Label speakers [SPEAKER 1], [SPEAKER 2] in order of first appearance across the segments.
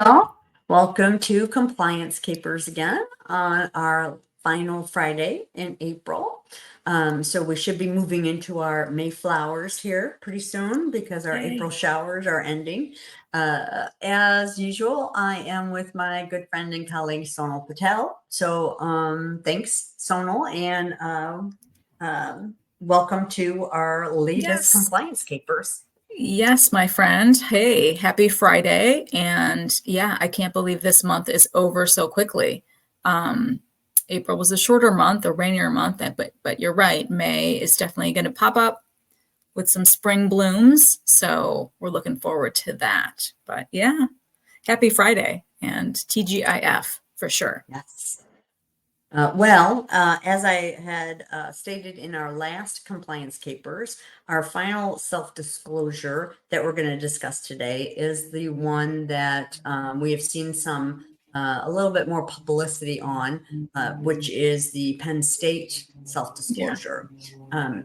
[SPEAKER 1] Well, welcome to Compliance Capers again on our final Friday in April. So we should be moving into our May flowers here pretty soon because our April showers are ending. As usual, I am with my good friend and colleague Sonal Patel. So thanks, Sonal, and welcome to our latest Compliance Capers.
[SPEAKER 2] Yes, my friend. Hey, happy Friday. And yeah, I can't believe this month is over so quickly. April was a shorter month, a rainier month, but you're right. May is definitely going to pop up with some spring blooms. So we're looking forward to that. But yeah, happy Friday and TGIF for sure.
[SPEAKER 1] Yes. As I had stated in our last compliance capers, our final self-disclosure that we're going to discuss today is the one that we have seen a little bit more publicity on, which is the Penn State self-disclosure.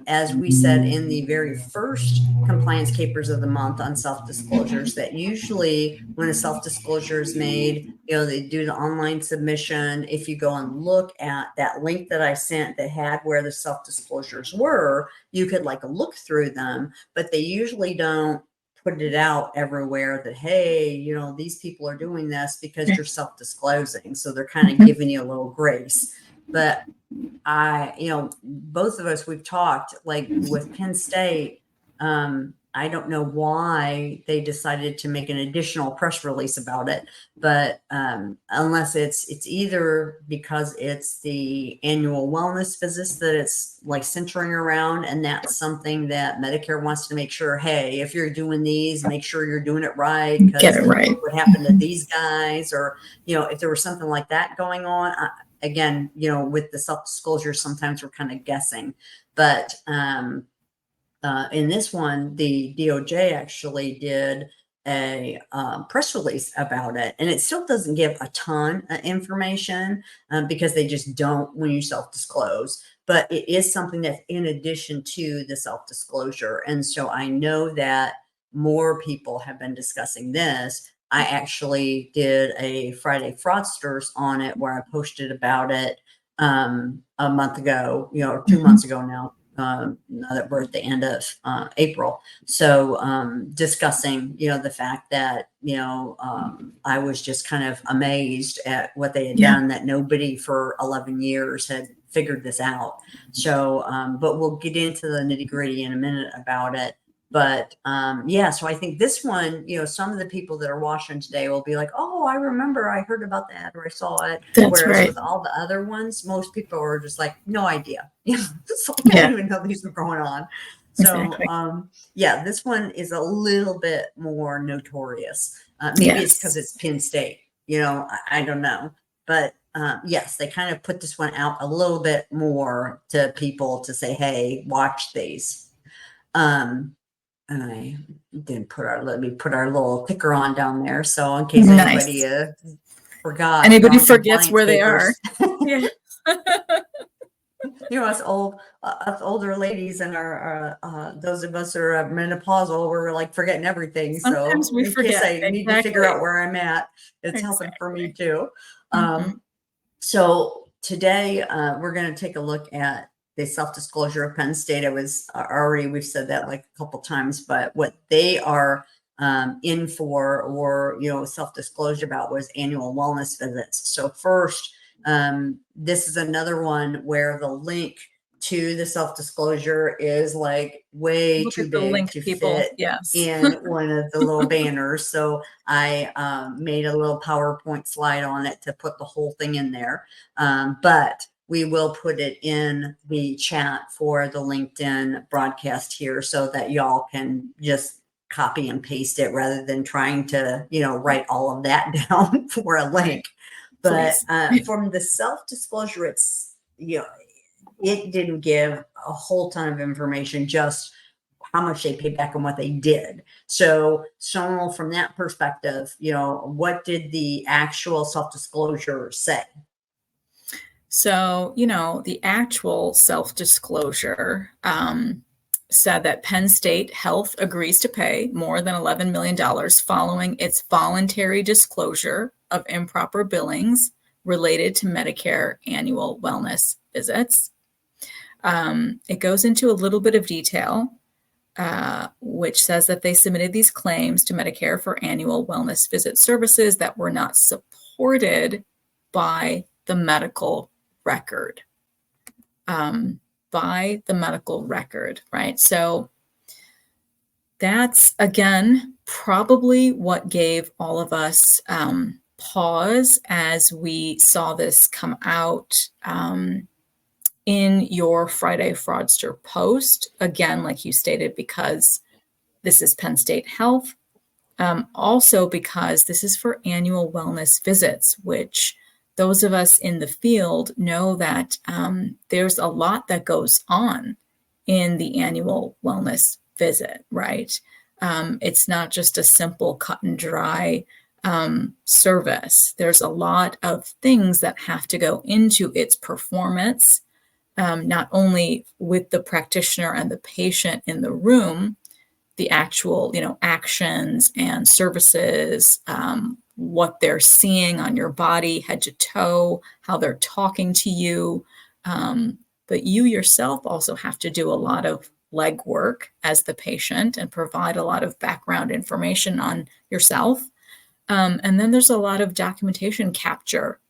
[SPEAKER 1] As we said in the very first compliance capers of the month on self-disclosures, that usually when a self-disclosure is made, they do the online submission. If you go and look at that link that I sent that had where the self-disclosures were, you could look through them, but they usually don't put it out everywhere that, hey, these people are doing this because you're self-disclosing. So they're kind of giving you a little grace. But both of us, we've talked with Penn State, I don't know why they decided to make an additional press release about it, but unless it's either because it's the annual wellness visits that it's centering around, and that's something that Medicare wants to make sure, hey, if you're doing these, make sure you're doing it right.
[SPEAKER 2] Get it right.
[SPEAKER 1] What happened to these guys, or if there was something like that going on. Again, with the self-disclosure, sometimes we're kind of guessing, but in this one, the DOJ actually did a press release about it, and it still doesn't give a ton of information because they just don't when you self-disclose, but it is something that's in addition to the self-disclosure. And so I know that more people have been discussing this. I actually did a Friday Fraudsters on it where I posted about it a month ago, or 2 months ago now that we're at the end of April. So discussing, the fact that, I was just kind of amazed at what they had done, that nobody for 11 years had figured this out. So, but we'll get into the nitty gritty in a minute about it. But so I think this one, some of the people that are watching today will be like, oh, I remember I heard about that or I saw it.
[SPEAKER 2] That's
[SPEAKER 1] Whereas
[SPEAKER 2] right.
[SPEAKER 1] with all the other ones, most people are just like, no idea. So I didn't even know these were going on.
[SPEAKER 2] Exactly.
[SPEAKER 1] So this one is a little bit more notorious. Maybe it's because it's Penn State, I don't know. But yes, they kind of put this one out a little bit more to people to say, hey, watch these. And I didn't let me put our little ticker on down there. So in case anybody forgot.
[SPEAKER 2] Anybody forgets where they are. Yeah.
[SPEAKER 1] Us older ladies and our those of us who are menopausal, we're forgetting everything.
[SPEAKER 2] Sometimes
[SPEAKER 1] so
[SPEAKER 2] we
[SPEAKER 1] in
[SPEAKER 2] forget.
[SPEAKER 1] case I need to figure out where I'm at, it's helping for me too. So today we're going to take a look at the self-disclosure of Penn State. We've said that a couple times, but what they are in for, or self-disclosure about, was annual wellness visits. So first, this is another one where the link to the self-disclosure is way too big to fit in one of the little banners. So I made a little PowerPoint slide on it to put the whole thing in there. But we will put it in the chat for the LinkedIn broadcast here so that y'all can just copy and paste it rather than trying to, write all of that down for a link. But from the self-disclosure, it's, it didn't give a whole ton of information, just how much they paid back and what they did. So from that perspective, what did the actual self-disclosure say?
[SPEAKER 2] So, the actual self-disclosure said that Penn State Health agrees to pay more than $11 million following its voluntary disclosure of improper billings related to Medicare annual wellness visits. It goes into a little bit of detail, which says that they submitted these claims to Medicare for annual wellness visit services that were not supported by the medical record. By the medical record, right? So that's, again, probably what gave all of us pause as we saw this come out in your Friday Fraudster post. Again, like you stated, because this is Penn State Health. Also because this is for annual wellness visits, which those of us in the field know that there's a lot that goes on in the annual wellness visit, right? It's not just a simple cut and dry service. There's a lot of things that have to go into its performance, not only with the practitioner and the patient in the room, the actual, actions and services, what they're seeing on your body, head to toe, how they're talking to you. But you yourself also have to do a lot of legwork as the patient and provide a lot of background information on yourself. And then there's a lot of documentation capture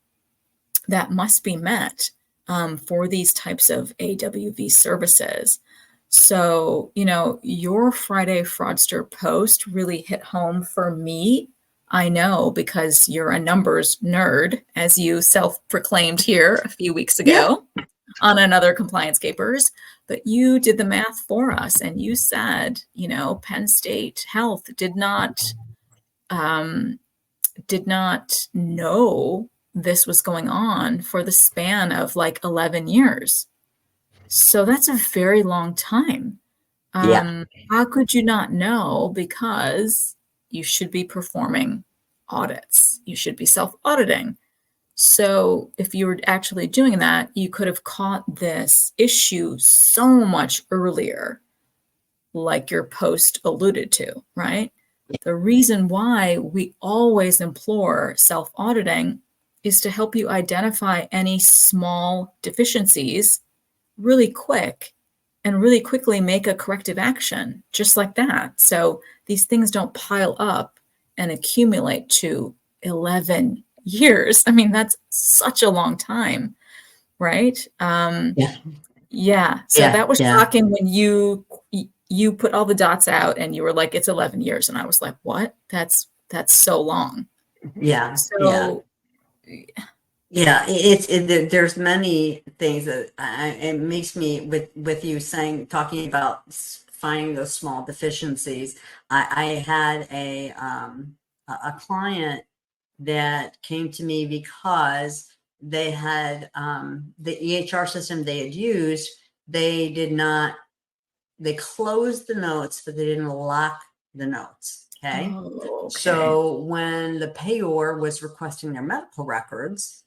[SPEAKER 2] that must be met for these types of AWV services. So, your Friday Fraudster post really hit home for me. I know, because you're a numbers nerd, as you self-proclaimed here a few weeks ago on another Compliance Capers, but you did the math for us and you said, Penn State Health did not know this was going on for the span of like 11 years. So that's a very long time. How could you not know? Because you should be performing audits. You should be self-auditing. So if you were actually doing that, you could have caught this issue so much earlier, like your post alluded to, right? The reason why we always implore self-auditing is to help you identify any small deficiencies really quick and really quickly make a corrective action just like that. So these things don't pile up and accumulate to 11 years. I mean, that's such a long time, right? So that was shocking when you put all the dots out and you were like, it's 11 years. And I was like, what? That's so long.
[SPEAKER 1] There's many things that it makes me with you talking about finding those small deficiencies. I had a client that came to me because they had the EHR system they had used. They closed the notes, but they didn't lock the notes. Okay. So when the payor was requesting their medical records,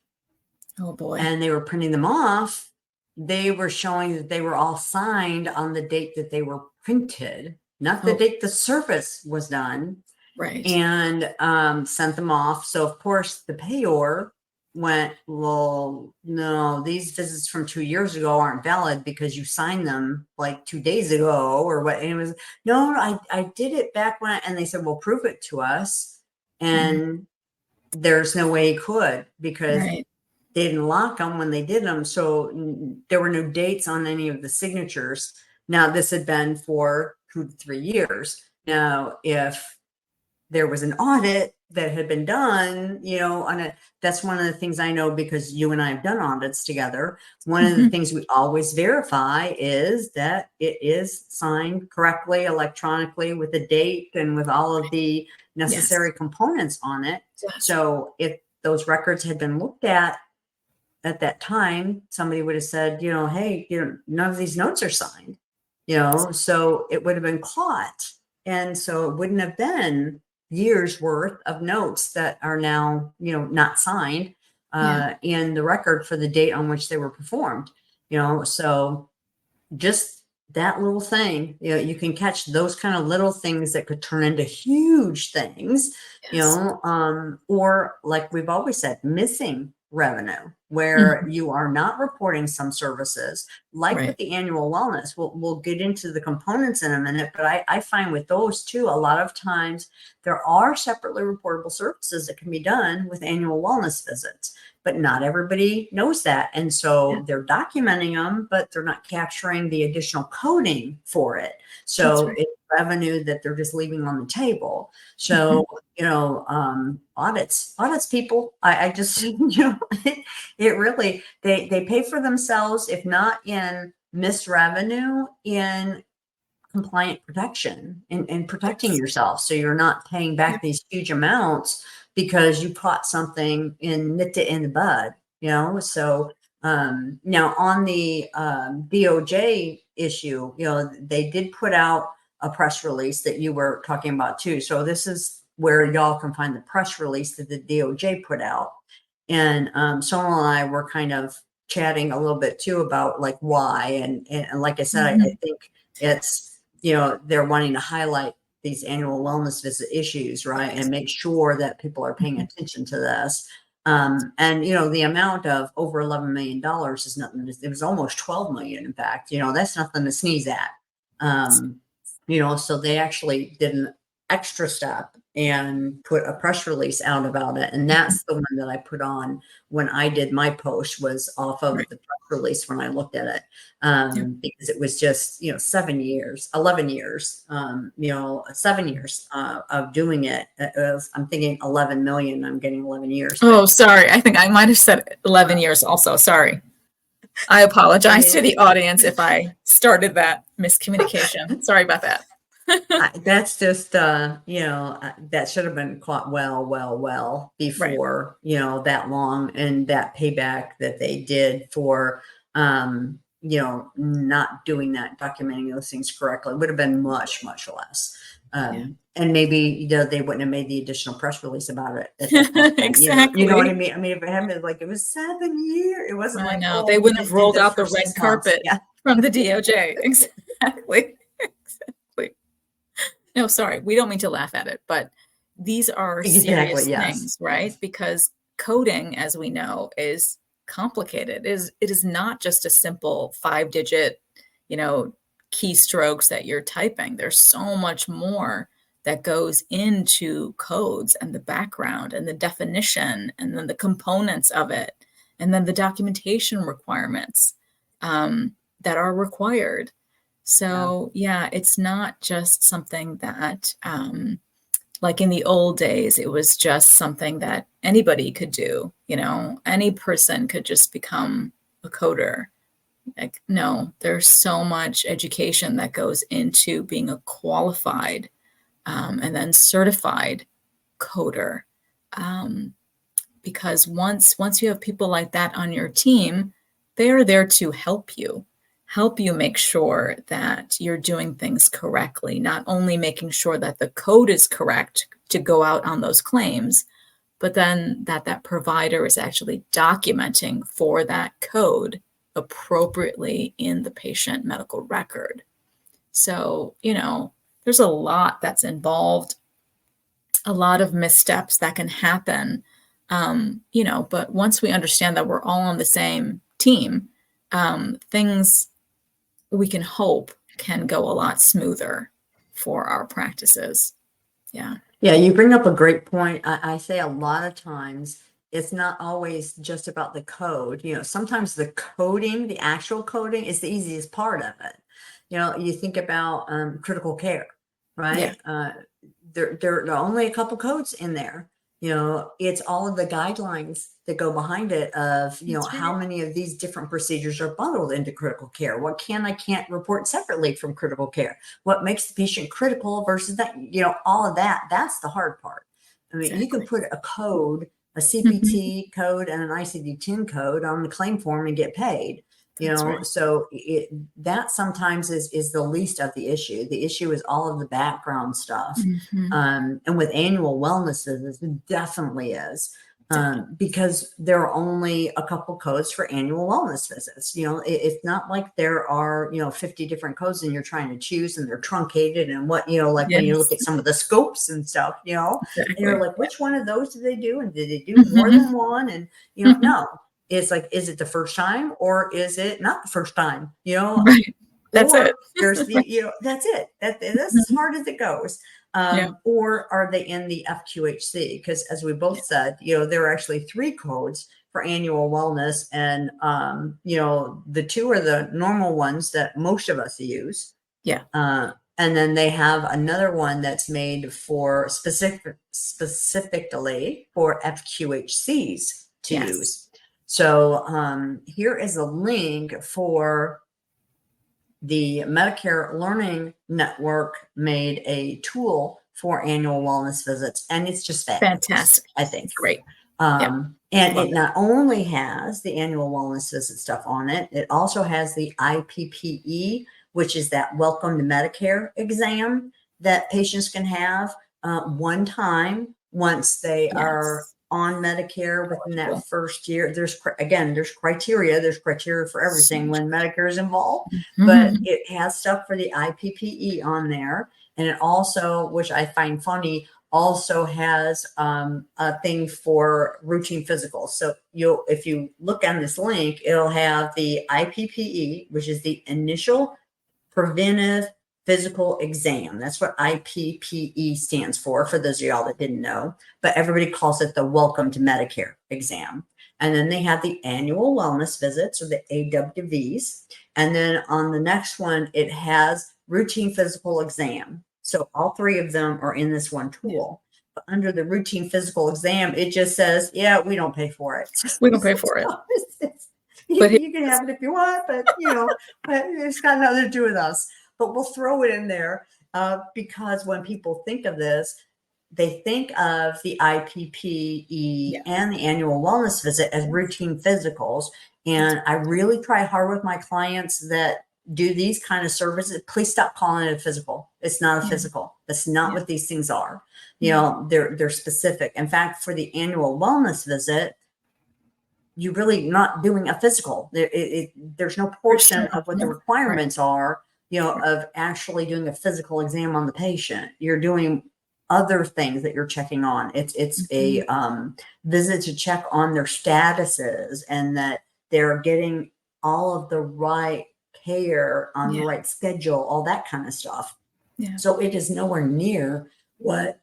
[SPEAKER 1] and they were printing them off, they were showing that they were all signed on the date that they were printed, not the date the service was done.
[SPEAKER 2] Right.
[SPEAKER 1] And sent them off. So of course the payor went, well, no, these visits from 2 years ago aren't valid because you signed them like 2 days ago or what. And it was, no, I did it back when, and they said, well, prove it to us. And there's no way he could, because they didn't lock them when they did them. So there were no dates on any of the signatures. Now this had been for 2 to 3 years. Now, if there was an audit that had been done, that's one of the things I know, because you and I have done audits together. One of the things we always verify is that it is signed correctly, electronically, with a date and with all of the necessary components on it. So if those records had been looked at that time, somebody would have said, hey, none of these notes are signed, so it would have been caught. And so it wouldn't have been years worth of notes that are now, not signed in the record for the date on which they were performed, so just that little thing, you can catch those kind of little things that could turn into huge things,
[SPEAKER 2] Yes.
[SPEAKER 1] or like we've always said, missing revenue, where
[SPEAKER 2] Mhm.
[SPEAKER 1] you are not reporting some services, like with
[SPEAKER 2] Right.
[SPEAKER 1] the annual wellness. We'll get into the components in a minute, but I find with those too, a lot of times there are separately reportable services that can be done with annual wellness visits, but not everybody knows that. And
[SPEAKER 2] Yeah,
[SPEAKER 1] so they're documenting them, but they're not capturing the additional coding for it.
[SPEAKER 2] that's
[SPEAKER 1] So
[SPEAKER 2] right.
[SPEAKER 1] it's revenue that they're just leaving on the table.
[SPEAKER 2] Mhm.
[SPEAKER 1] So, audits people, I just, it really, they pay for themselves, if not in missed revenue, in compliant protection and protecting
[SPEAKER 2] Yes.
[SPEAKER 1] yourself. So you're not paying back
[SPEAKER 2] Yep.
[SPEAKER 1] these huge amounts because you caught something and nipped it in the bud, So now on the DOJ issue, they did put out a press release that you were talking about too. So this is where y'all can find the press release that the DOJ put out. And Sonal and I were kind of chatting a little bit too about like why. And like I said, I
[SPEAKER 2] Mhm.
[SPEAKER 1] think it's, they're wanting to highlight these annual wellness visit issues, right?
[SPEAKER 2] Right.
[SPEAKER 1] And make sure that people are paying
[SPEAKER 2] Mhm.
[SPEAKER 1] attention to this. And the amount of over $11 million is nothing. It was almost 12 million. In fact, that's nothing to sneeze at. Um, so they actually did an extra step and put a press release out about it. And
[SPEAKER 2] Mhm.
[SPEAKER 1] that's the one that I put on when I did my post, was off of
[SPEAKER 2] Right.
[SPEAKER 1] the press release when I looked at it.
[SPEAKER 2] Yep.
[SPEAKER 1] Because it was just, 7 years, 11 years, 7 years of doing it. I'm thinking 11 million. I'm getting 11 years, but
[SPEAKER 2] Oh, sorry. I think I might have said 11 years also. Sorry. I
[SPEAKER 1] I
[SPEAKER 2] apologize
[SPEAKER 1] mean,
[SPEAKER 2] to the audience if I started that miscommunication. Sorry about that.
[SPEAKER 1] that's just, that should have been caught well
[SPEAKER 2] Right.
[SPEAKER 1] before, that long, and that payback that they did for, not doing that, documenting those things correctly would have been much, much less.
[SPEAKER 2] Yeah.
[SPEAKER 1] And maybe, they wouldn't have made the additional press release about it at that point then either. You know what I
[SPEAKER 2] Exactly.
[SPEAKER 1] mean? I mean, if it hadn't been like, it was 7 years, it wasn't
[SPEAKER 2] I
[SPEAKER 1] like,
[SPEAKER 2] know. They
[SPEAKER 1] oh, we
[SPEAKER 2] wouldn't have
[SPEAKER 1] just did
[SPEAKER 2] rolled
[SPEAKER 1] this
[SPEAKER 2] out
[SPEAKER 1] for
[SPEAKER 2] the red
[SPEAKER 1] 6 months.
[SPEAKER 2] carpet
[SPEAKER 1] Yeah.
[SPEAKER 2] from the DOJ. Exactly. Exactly. No, sorry. We don't mean to laugh at it, but these are
[SPEAKER 1] Exactly.
[SPEAKER 2] serious
[SPEAKER 1] Yes.
[SPEAKER 2] things, right? Because coding, as we know, is complicated. It is not just a simple 5-digit, you know, keystrokes that you're typing. There's so much more that goes into codes and the background and the definition and then the components of it and then the documentation requirements that are required.
[SPEAKER 1] Yeah.
[SPEAKER 2] So yeah, it's not just something that, like in the old days, it was just something that anybody could do. Any person could just become a coder. Like, no, there's so much education that goes into being a qualified and then certified coder. Um, because once you have people like that on your team, they are there to help you make sure that you're doing things correctly, not only making sure that the code is correct to go out on those claims, but then that provider is actually documenting for that code appropriately in the patient medical record. So, there's a lot that's involved, a lot of missteps that can happen. But once we understand that we're all on the same team, things we can hope can go a lot smoother for our practices. Yeah.
[SPEAKER 1] Yeah, you bring up a great point. I say a lot of times it's not always just about the code. Sometimes the coding, the actual coding, is the easiest part of it. You think about critical care,
[SPEAKER 2] Yeah.
[SPEAKER 1] right? There are only a couple codes in there. It's all of the guidelines that go behind it of,
[SPEAKER 2] That's
[SPEAKER 1] how
[SPEAKER 2] right.
[SPEAKER 1] many of these different procedures are bundled into critical care. What I can't report separately from critical care. What makes the patient critical versus that, all of that. That's the hard part. I mean, you can
[SPEAKER 2] Exactly.
[SPEAKER 1] put a code, a
[SPEAKER 2] Mhm.
[SPEAKER 1] CPT code and an ICD-10 code on the claim form and get paid.
[SPEAKER 2] That's right.
[SPEAKER 1] So that sometimes is the least of the issue. The issue is all of the background stuff.
[SPEAKER 2] Mhm.
[SPEAKER 1] And with annual wellnesses, it definitely is. because there are only a couple codes for annual wellness visits. It's not like there are, 50 different codes and you're trying to choose and they're truncated and what, like when you look at
[SPEAKER 2] Yes,
[SPEAKER 1] some of the scopes and stuff, and you're
[SPEAKER 2] exactly.
[SPEAKER 1] like, which one of those did they do? And did they do more
[SPEAKER 2] Mhm.
[SPEAKER 1] than one? And,
[SPEAKER 2] Mhm.
[SPEAKER 1] no, it's like, is it the first time or is it not the first time,
[SPEAKER 2] Right. That's it.
[SPEAKER 1] or there's the, that's it. That's as
[SPEAKER 2] Mhm.
[SPEAKER 1] hard as it goes.
[SPEAKER 2] Yeah.
[SPEAKER 1] Or are they in the FQHC? Because as we both
[SPEAKER 2] Yeah.
[SPEAKER 1] said, there are actually 3 codes for annual wellness. And, the 2 are the normal ones that most of us use.
[SPEAKER 2] Yeah.
[SPEAKER 1] And then they have another one that's made for specifically for FQHCs to
[SPEAKER 2] Yes.
[SPEAKER 1] use. So here is a link for the Medicare Learning Network made a tool for annual wellness visits, and it's just fabulous,
[SPEAKER 2] Fantastic.
[SPEAKER 1] I think.
[SPEAKER 2] It's great. Yeah.
[SPEAKER 1] And
[SPEAKER 2] Love
[SPEAKER 1] it
[SPEAKER 2] it.
[SPEAKER 1] not only has the annual wellness visit stuff on it, it also has the IPPE, which is that Welcome to Medicare exam that patients can have one time once they are
[SPEAKER 2] Yes.
[SPEAKER 1] on Medicare within that
[SPEAKER 2] Eligible.
[SPEAKER 1] first year. There's criteria. There's criteria for
[SPEAKER 2] So
[SPEAKER 1] everything
[SPEAKER 2] much.
[SPEAKER 1] when Medicare is involved, but
[SPEAKER 2] Mhm.
[SPEAKER 1] it has stuff for the IPPE on there. And it also, which I find funny, also has a thing for routine physicals. So if you look on this link, it'll have the IPPE, which is the initial preventive physical exam. That's what IPPE stands for those of y'all that didn't know, but everybody calls it the Welcome to Medicare exam. And then they have the annual wellness visits, or the AWVs. And then on the next one, it has routine physical exam. So all 3 of them are in this one tool. But under the routine physical exam, it just says, yeah, we don't pay for it.
[SPEAKER 2] We don't pay for it.
[SPEAKER 1] You,
[SPEAKER 2] But
[SPEAKER 1] you can have it if you want, but but it's got nothing to do with us. But we'll throw it in there because when people think of this, they think of the IPPE
[SPEAKER 2] yeah.
[SPEAKER 1] and the annual wellness visit as routine physicals. And I really try hard with my clients that do these kind of services. Please stop calling it a physical. It's not a
[SPEAKER 2] Yeah.
[SPEAKER 1] physical. That's not
[SPEAKER 2] Yeah.
[SPEAKER 1] what these things are.
[SPEAKER 2] Yeah.
[SPEAKER 1] They're specific. In fact, for the annual wellness visit, you're really not doing a physical. There's no portion of what the
[SPEAKER 2] No. Right.
[SPEAKER 1] requirements are, of actually doing a physical exam on the patient. You're doing other things that you're checking on. It's
[SPEAKER 2] Mhm.
[SPEAKER 1] a visit to check on their statuses and that they're getting all of the right care on the
[SPEAKER 2] Yeah.
[SPEAKER 1] right schedule, all that kind of stuff.
[SPEAKER 2] Yeah.
[SPEAKER 1] So it is nowhere near what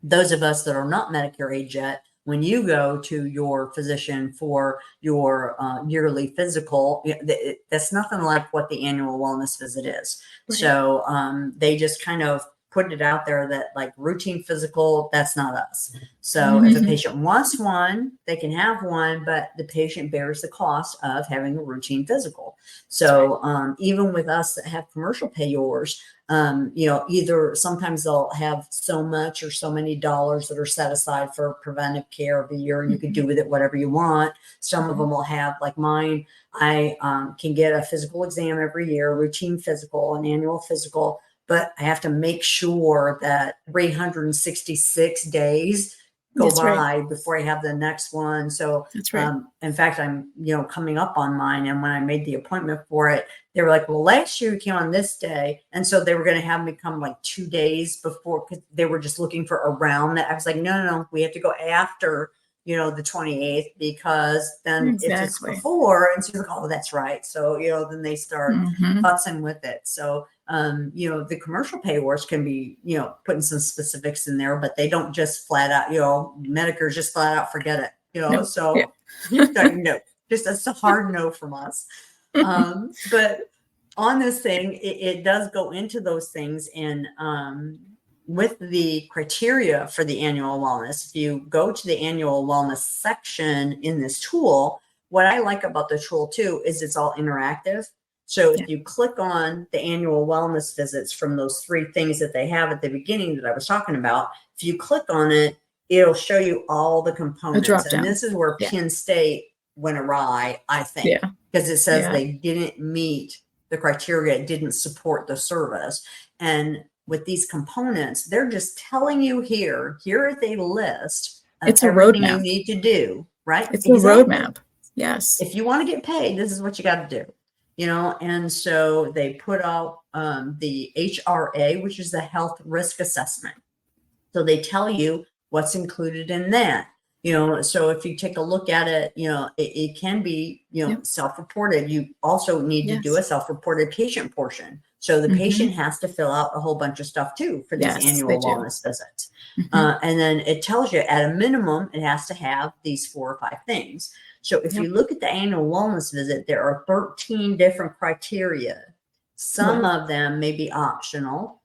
[SPEAKER 1] those of us that are not Medicare age yet, when you go to your physician for your yearly physical, that's nothing like what the annual wellness visit is.
[SPEAKER 2] Right.
[SPEAKER 1] So they just kind of put it out there that like routine physical, that's not us. So if a
[SPEAKER 2] Mhm.
[SPEAKER 1] patient wants one, they can have one, but the patient bears the cost of having a routine physical.
[SPEAKER 2] That's right.
[SPEAKER 1] So even with us that have commercial payors, either sometimes they'll have so much or so many dollars that are set aside for preventive care of a year, and you can
[SPEAKER 2] Mhm.
[SPEAKER 1] do with it whatever you want. Some of
[SPEAKER 2] Mhm.
[SPEAKER 1] them will have, like mine, I can get a physical exam every year, routine physical, an annual physical, but I have to make sure that 366 days go
[SPEAKER 2] That's right.
[SPEAKER 1] by before I have the next one. So,
[SPEAKER 2] That's right.
[SPEAKER 1] in fact, I'm, coming up on mine. And when I made the appointment for it, they were like, well, last year you came on this day. And so they were going to have me come like 2 days before because they were just looking for around that. I was like, no, we have to go after, the 28th because then if it's
[SPEAKER 2] Exactly.
[SPEAKER 1] before, and so you're like, oh, that's right. So, then they start
[SPEAKER 2] Mhm.
[SPEAKER 1] futzing with it. So, the commercial payors can be, putting some specifics in there, but they don't just flat out, Medicare just flat out forget it,
[SPEAKER 2] Nope. Yeah.
[SPEAKER 1] so no, just that's a hard no from us. But on this thing, it does go into those things. And with the criteria for the annual wellness, if you go to the annual wellness section in this tool, what I like about the tool too is it's all interactive. So
[SPEAKER 2] Yeah.
[SPEAKER 1] if you click on the annual wellness visits from those 3 things that they have at the beginning that I was talking about, if you click on it, it'll show you all the
[SPEAKER 2] A
[SPEAKER 1] components.
[SPEAKER 2] drop
[SPEAKER 1] And
[SPEAKER 2] down.
[SPEAKER 1] this is where
[SPEAKER 2] Yeah.
[SPEAKER 1] Penn State went awry, I think,
[SPEAKER 2] Yeah.
[SPEAKER 1] because it says
[SPEAKER 2] Yeah.
[SPEAKER 1] they didn't meet the criteria, it didn't support the service. And with these components, they're just telling you here is a list of
[SPEAKER 2] It's a
[SPEAKER 1] everything you
[SPEAKER 2] roadmap.
[SPEAKER 1] need to do, right?
[SPEAKER 2] It's a
[SPEAKER 1] Exactly.
[SPEAKER 2] roadmap. Yes.
[SPEAKER 1] If you want to get paid, this is what you got to do, and so they put out the HRA, which is the health risk assessment. So they tell you what's included in that. So if you take a look at it, it can be,
[SPEAKER 2] Yep.
[SPEAKER 1] self-reported. You also need to do
[SPEAKER 2] Yes.
[SPEAKER 1] a self-reported patient portion. So the patient has to fill out a whole bunch of stuff too for these
[SPEAKER 2] Yes, they
[SPEAKER 1] annual
[SPEAKER 2] do.
[SPEAKER 1] wellness visits. And then it tells you at a minimum, it has to have these 4 or 5 things. So if
[SPEAKER 2] Yep.
[SPEAKER 1] you look at the annual wellness visit, there are 13 different criteria. Some
[SPEAKER 2] Wow.
[SPEAKER 1] of them may be optional.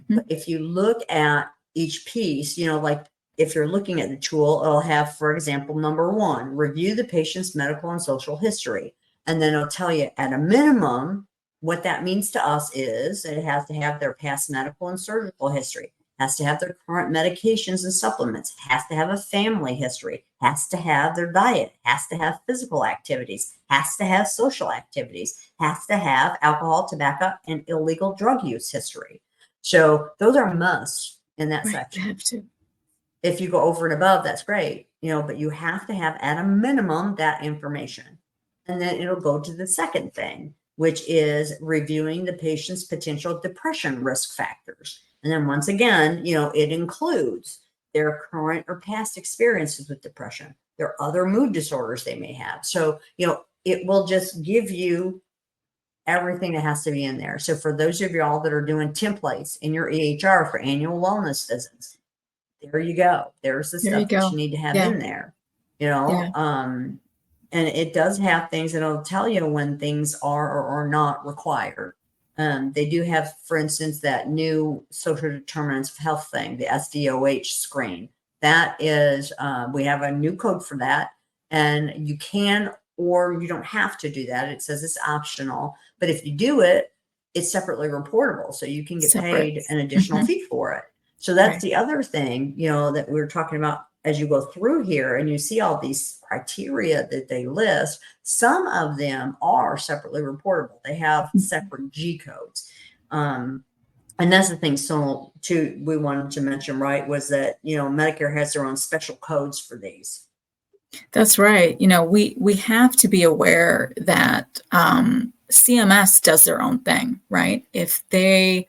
[SPEAKER 1] But if you look at each piece, like if you're looking at the tool, it'll have, for example, number 1, review the patient's medical and social history. And then it'll tell you at a minimum, what that means to us is it has to have their past medical and surgical history, has to have their current medications and supplements, has to have a family history, has to have their diet, has to have physical activities, has to have social activities, has to have alcohol, tobacco, and illegal drug use history. So those are musts in that
[SPEAKER 2] Right. You
[SPEAKER 1] section.
[SPEAKER 2] have to.
[SPEAKER 1] If you go over and above, that's great, but you have to have at a minimum that information. And then it'll go to the second thing, which is reviewing the patient's potential depression risk factors. And then once again, it includes their current or past experiences with depression, their other mood disorders they may have. So, it will just give you everything that has to be in there. So for those of y'all that are doing templates in your EHR for annual wellness visits, there you go. There's the
[SPEAKER 2] There you
[SPEAKER 1] stuff that you
[SPEAKER 2] go.
[SPEAKER 1] need to have
[SPEAKER 2] Yeah.
[SPEAKER 1] in there,
[SPEAKER 2] Yeah.
[SPEAKER 1] and it does have things that'll tell you when things are or are not required. They do have, for instance, that new social determinants of health thing, the SDOH screen. That is, we have a new code for that, and you can or you don't have to do that. It says it's optional, but if you do it, it's separately reportable, so you can get
[SPEAKER 2] Separate.
[SPEAKER 1] paid an additional fee for it. So that's
[SPEAKER 2] Right.
[SPEAKER 1] the other thing, that we're talking about as you go through here and you see all these criteria that they list. Some of them are separately reportable. They have separate G codes. And that's the thing, so too, we wanted to mention, right, was that, Medicare has their own special codes for these.
[SPEAKER 2] That's right. We have to be aware that CMS does their own thing, right? If they,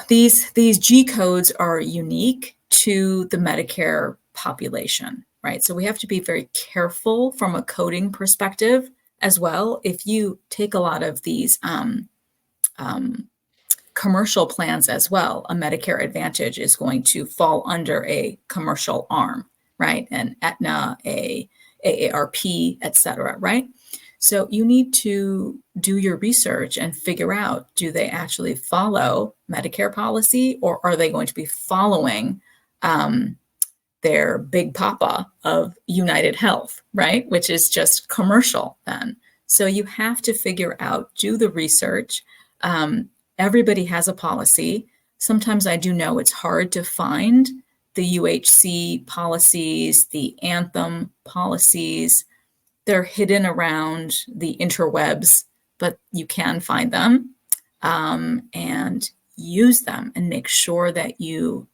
[SPEAKER 2] these G codes are unique to the Medicare population, right? So we have to be very careful from a coding perspective as well. If you take a lot of these commercial plans as well, a Medicare Advantage is going to fall under a commercial arm, right? An Aetna, a AARP, et cetera, right? So you need to do your research and figure out, do they actually follow Medicare policy, or are they going to be following their big papa of United Health, right? Which is just commercial then. So you have to figure out, do the research. Everybody has a policy. Sometimes I do know it's hard to find the UHC policies, the Anthem policies. They're hidden around the interwebs, but you can find them and use them and make sure that you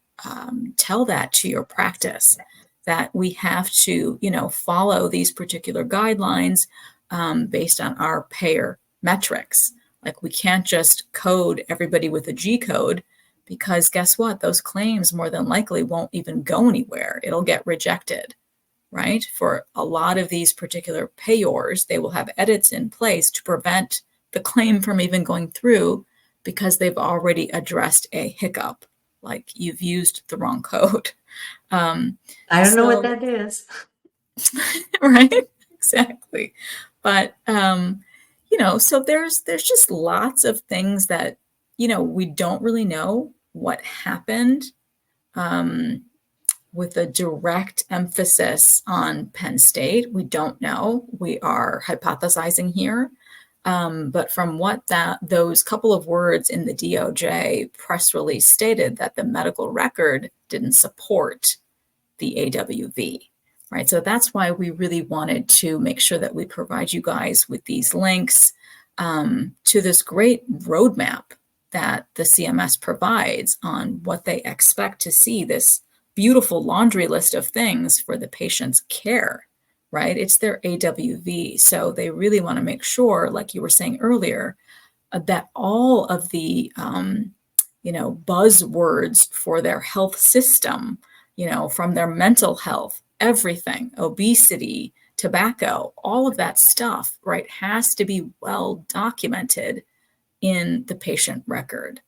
[SPEAKER 2] tell that to your practice, that we have to, follow these particular guidelines based on our payer metrics. Like, we can't just code everybody with a G code, because guess what? Those claims more than likely won't even go anywhere. It'll get rejected, right? For a lot of these particular payors, they will have edits in place to prevent the claim from even going through, because they've already addressed a hiccup, like you've used the wrong code.
[SPEAKER 1] I don't know what that is.
[SPEAKER 2] Right? Exactly. But so there's just lots of things that we don't really know what happened, with a direct emphasis on Penn State. We don't know. We are hypothesizing here. But from what those couple of words in the DOJ press release stated, that the medical record didn't support the AWV, right? So that's why we really wanted to make sure that we provide you guys with these links to this great roadmap that the CMS provides on what they expect to see this beautiful laundry list of things for the patient's care, right? It's their AWV. So they really want to make sure, like you were saying earlier, that all of the buzzwords for their health system, from their mental health, everything, obesity, tobacco, all of that stuff, right, has to be well documented in the patient record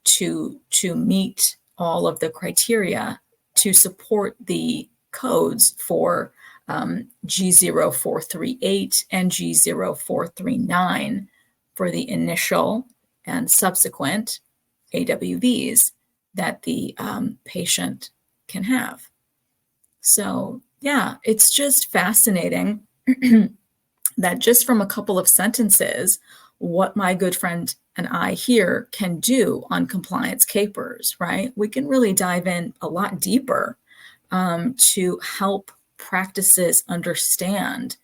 [SPEAKER 2] to meet all of the criteria to support the codes for G0438 and G0439 for the initial and subsequent AWVs that the patient can have. So yeah, it's just fascinating that just from a couple of sentences, what my good friend and I here can do on compliance capers, right? We can really dive in a lot deeper to help practices understand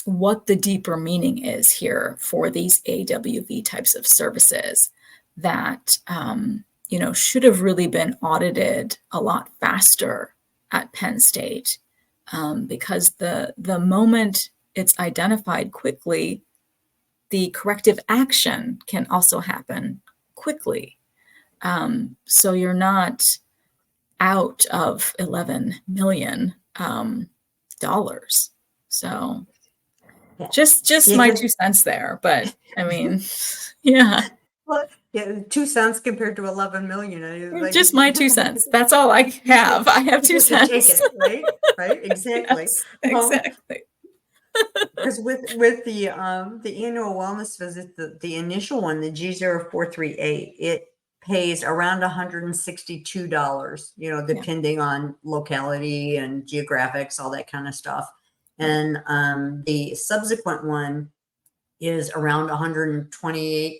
[SPEAKER 2] what the deeper meaning is here for these AWV types of services that, should have really been audited a lot faster at Penn State, because the moment it's identified quickly, the corrective action can also happen quickly. So you're not out of $11 million. So
[SPEAKER 1] Yeah.
[SPEAKER 2] just my 2 cents there, but I mean, yeah.
[SPEAKER 1] Well, yeah, 2 cents compared to 11 million. Like,
[SPEAKER 2] Just my 2 cents. That's all I have. I have 2
[SPEAKER 1] you just take
[SPEAKER 2] cents.
[SPEAKER 1] it, right? Right? Exactly.
[SPEAKER 2] Yes, exactly.
[SPEAKER 1] Because with the annual wellness visit, the initial one, the G0438, it pays around $162, depending on locality and geographics, all that kind of stuff. And the subsequent one is around $128, $29,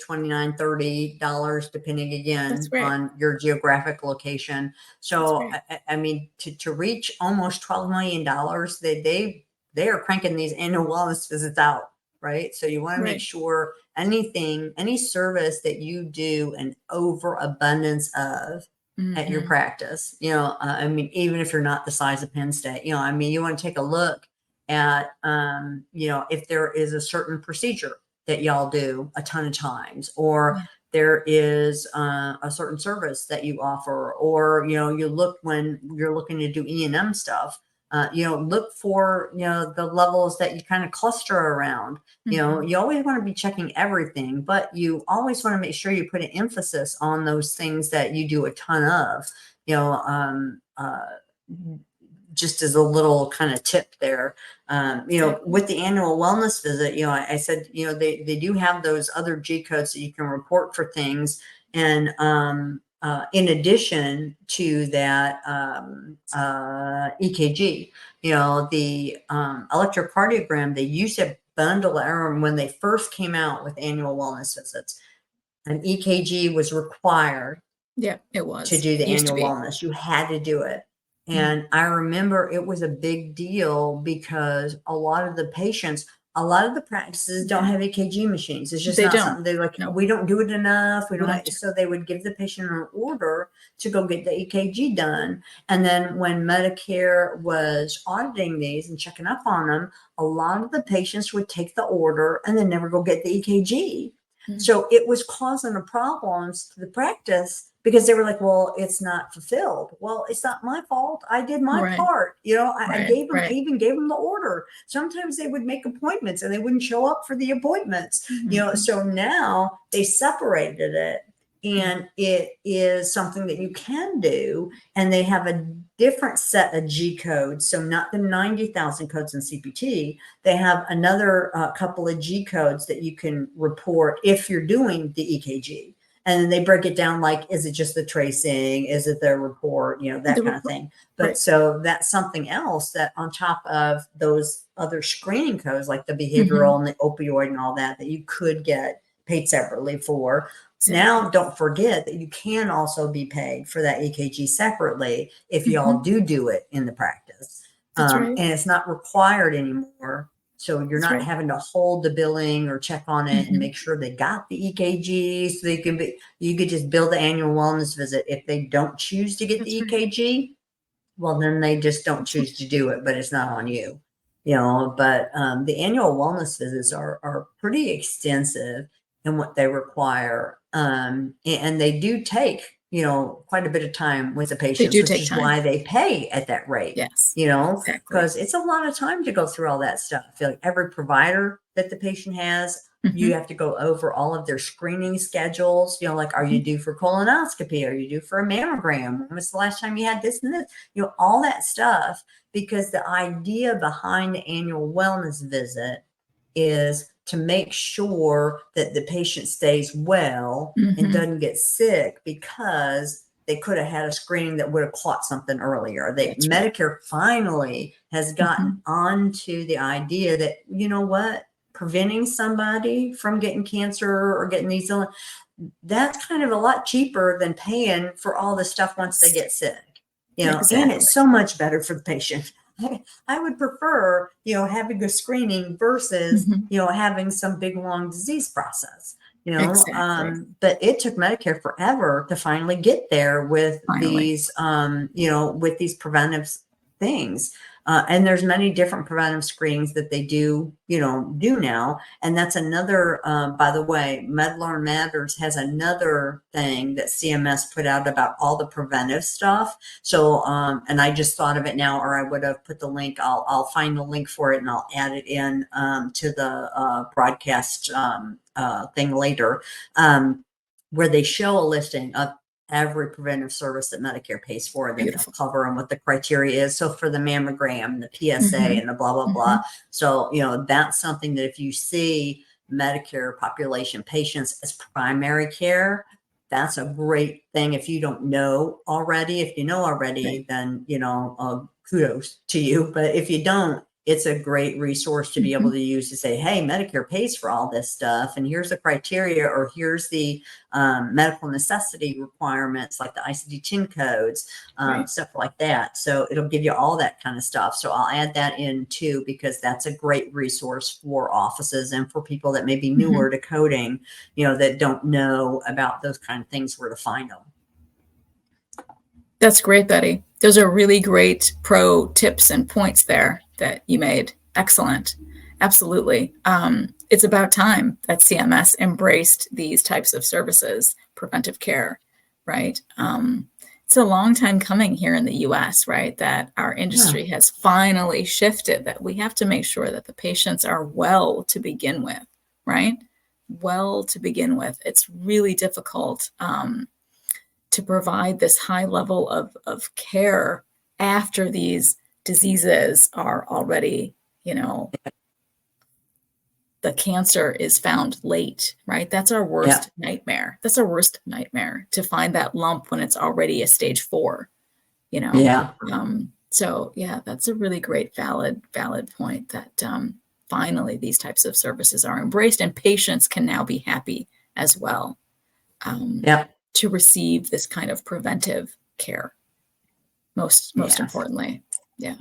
[SPEAKER 1] $30, depending again on your geographic location. So I mean, to reach almost $12 million, they are cranking these annual wellness visits out, right? So you want to make sure any service that you do an overabundance of at your practice, I mean, even if you're not the size of Penn State, I mean, you want to take a look at, if there is a certain procedure that y'all do a ton of times, or there is a certain service that you offer, or, you look when you're looking to do E&M stuff, look for, the levels that you kind of cluster around. You always want to be checking everything, but you always want to make sure you put an emphasis on those things that you do a ton of, just as a little kind of tip there, with the annual wellness visit, I said, they do have those other G codes that you can report for things. And in addition to that, EKG, the electrocardiogram, they used to bundle it when they first came out with annual wellness visits. An EKG was required.
[SPEAKER 2] Yeah, it was.
[SPEAKER 1] To do the annual wellness. You had to do it. And I remember it was a big deal because a lot of the practices don't have EKG machines. It's just not something they're like, we don't do it enough. So they would give the patient an order to go get the EKG done. And then when Medicare was auditing these and checking up on them, a lot of the patients would take the order and then never go get the EKG. So it was causing problems to the practice because they were like, well, it's not fulfilled. Well, it's not my fault. I did my part. I even gave them the order. Sometimes they would make appointments and they wouldn't show up for the appointments. So now they separated it. And it is something that you can do. And they have a different set of G codes. So not the 90,000 codes in CPT. They have another couple of G codes that you can report if you're doing the EKG. And then they break it down like, is it just the tracing? Is it the report? That kind of thing. But so that's something else that on top of those other screening codes, like the behavioral and the opioid and all that you could get paid separately for. Now, don't forget that you can also be paid for that EKG separately if y'all do it in the practice. And it's not required anymore. So you're
[SPEAKER 2] That's
[SPEAKER 1] not
[SPEAKER 2] right.
[SPEAKER 1] having to hold the billing or check on it and make sure they got the EKG. So you could just bill the annual wellness visit. If they don't choose to get
[SPEAKER 2] That's
[SPEAKER 1] the
[SPEAKER 2] right.
[SPEAKER 1] EKG, well, then they just don't choose to do it, but it's not on you, but the annual wellness visits are pretty extensive in what they require. And they do take, quite a bit of time with the
[SPEAKER 2] They
[SPEAKER 1] patients,
[SPEAKER 2] do
[SPEAKER 1] which
[SPEAKER 2] take
[SPEAKER 1] is
[SPEAKER 2] time.
[SPEAKER 1] why they pay at that rate,
[SPEAKER 2] Yes, exactly.
[SPEAKER 1] because it's a lot of time to go through all that stuff. I feel like every provider that the patient has, you have to go over all of their screening schedules, like, are you due for colonoscopy? Are you due for a mammogram? When was the last time you had this and this? All that stuff, because the idea behind the annual wellness visit is to make sure that the patient stays well and doesn't get sick because they could have had a screening that would have caught something earlier.
[SPEAKER 2] That's right.
[SPEAKER 1] Medicare finally has gotten onto the idea that, what, preventing somebody from getting cancer or getting these, that's kind of a lot cheaper than paying for all this stuff once they get sick, and
[SPEAKER 2] Exactly.
[SPEAKER 1] it's so much better for the patient. I would prefer, having a screening versus, having some big long disease process,
[SPEAKER 2] Exactly.
[SPEAKER 1] but it took Medicare forever to finally get there with
[SPEAKER 2] Finally.
[SPEAKER 1] with these preventive things. And there's many different preventive screenings that they do now. And that's another, by the way, MedLearn Matters has another thing that CMS put out about all the preventive stuff. So, and I just thought of it now, or I would have put the link. I'll find the link for it and I'll add it in to the broadcast thing later, where they show a listing of every preventive service that Medicare pays for, and then they'll
[SPEAKER 2] Beautiful.
[SPEAKER 1] cover and what the criteria is. So for the mammogram, the PSA, and the blah, blah, blah.
[SPEAKER 2] Mhm.
[SPEAKER 1] So, that's something that if you see Medicare population patients as primary care, that's a great thing. If you don't know already, if you know already,
[SPEAKER 2] Right.
[SPEAKER 1] then, kudos to you. But if you don't, it's a great resource to be able to use to say, hey, Medicare pays for all this stuff. And here's the criteria, or here's the medical necessity requirements, like the ICD-10 codes,
[SPEAKER 2] Right.
[SPEAKER 1] stuff like that. So it'll give you all that kind of stuff. So I'll add that in too, because that's a great resource for offices and for people that may be newer to coding, that don't know about those kind of things, where to find them.
[SPEAKER 2] That's great, Betty. Those are really great pro tips and points there that you made. Excellent. Absolutely. It's about time that CMS embraced these types of services, preventive care, right? It's a long time coming here in the US, right? That our industry has finally shifted, that we have to make sure that the patients are well to begin with, right? Well to begin with. It's really difficult to provide this high level of care after these diseases are already, the cancer is found late, right? That's our worst nightmare. That's our worst nightmare, to find that lump when it's already a stage 4, So yeah, that's a really great, valid point, that finally these types of services are embraced and patients can now be happy as well. To receive this kind of preventive care. Most importantly. Yeah.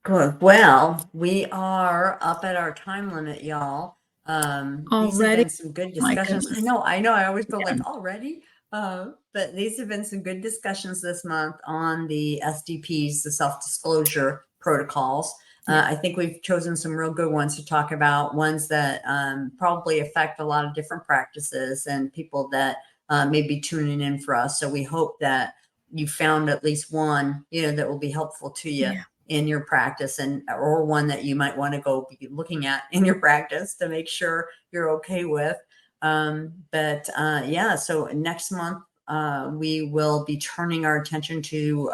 [SPEAKER 1] Good. Well, we are up at our time limit, y'all. These have
[SPEAKER 2] Already?
[SPEAKER 1] been some good
[SPEAKER 2] My
[SPEAKER 1] discussions.
[SPEAKER 2] goodness.
[SPEAKER 1] I know. I always go
[SPEAKER 2] Yeah.
[SPEAKER 1] like, already? But these have been some good discussions this month on the SDPs, the self-disclosure protocols. I think we've chosen some real good ones to talk about, ones that probably affect a lot of different practices and people that may be tuning in for us. So we hope that you found at least one, that will be helpful to you in your practice, or one that you might want to go be looking at in your practice to make sure you're okay with. So next month, we will be turning our attention to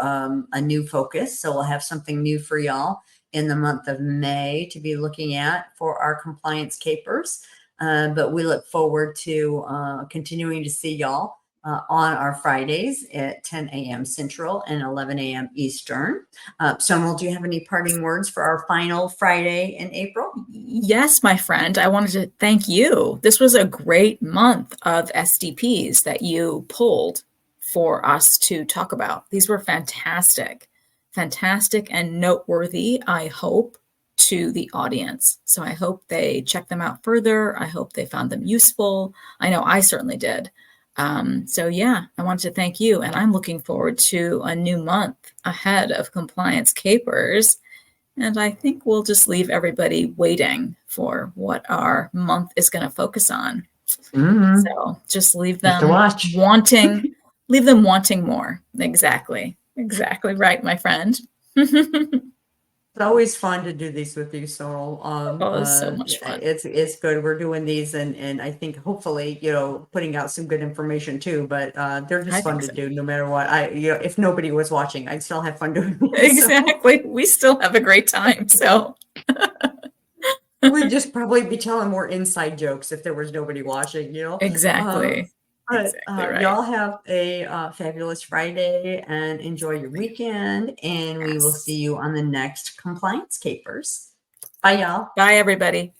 [SPEAKER 1] a new focus. So we'll have something new for y'all in the month of May to be looking at for our compliance capers. But we look forward to continuing to see y'all on our Fridays at 10 a.m. Central and 11 a.m. Eastern. Sonal, do you have any parting words for our final Friday in April?
[SPEAKER 2] Yes, my friend. I wanted to thank you. This was a great month of SDPs that you pulled for us to talk about. These were fantastic and noteworthy, I hope, to the audience. So I hope they check them out further. I hope they found them useful. I know I certainly did. So yeah, I wanted to thank you, and I'm looking forward to a new month ahead of compliance capers. And I think we'll just leave everybody waiting for what our month is going to focus on. So just leave them wanting more. Exactly right, my friend.
[SPEAKER 1] It's always fun to do these with you, Sonal.
[SPEAKER 2] Oh, it's so much fun.
[SPEAKER 1] It's good. We're doing these, and I think hopefully, putting out some good information too. But they're just fun to do, no matter what. If nobody was watching, I'd still have fun doing them.
[SPEAKER 2] Exactly. So. We still have a great time. So
[SPEAKER 1] we'd just probably be telling more inside jokes if there was nobody watching.
[SPEAKER 2] Exactly.
[SPEAKER 1] But right. Y'all have a fabulous Friday and enjoy your weekend. And we will see you on the next Compliance Capers. Bye, y'all.
[SPEAKER 2] Bye, everybody.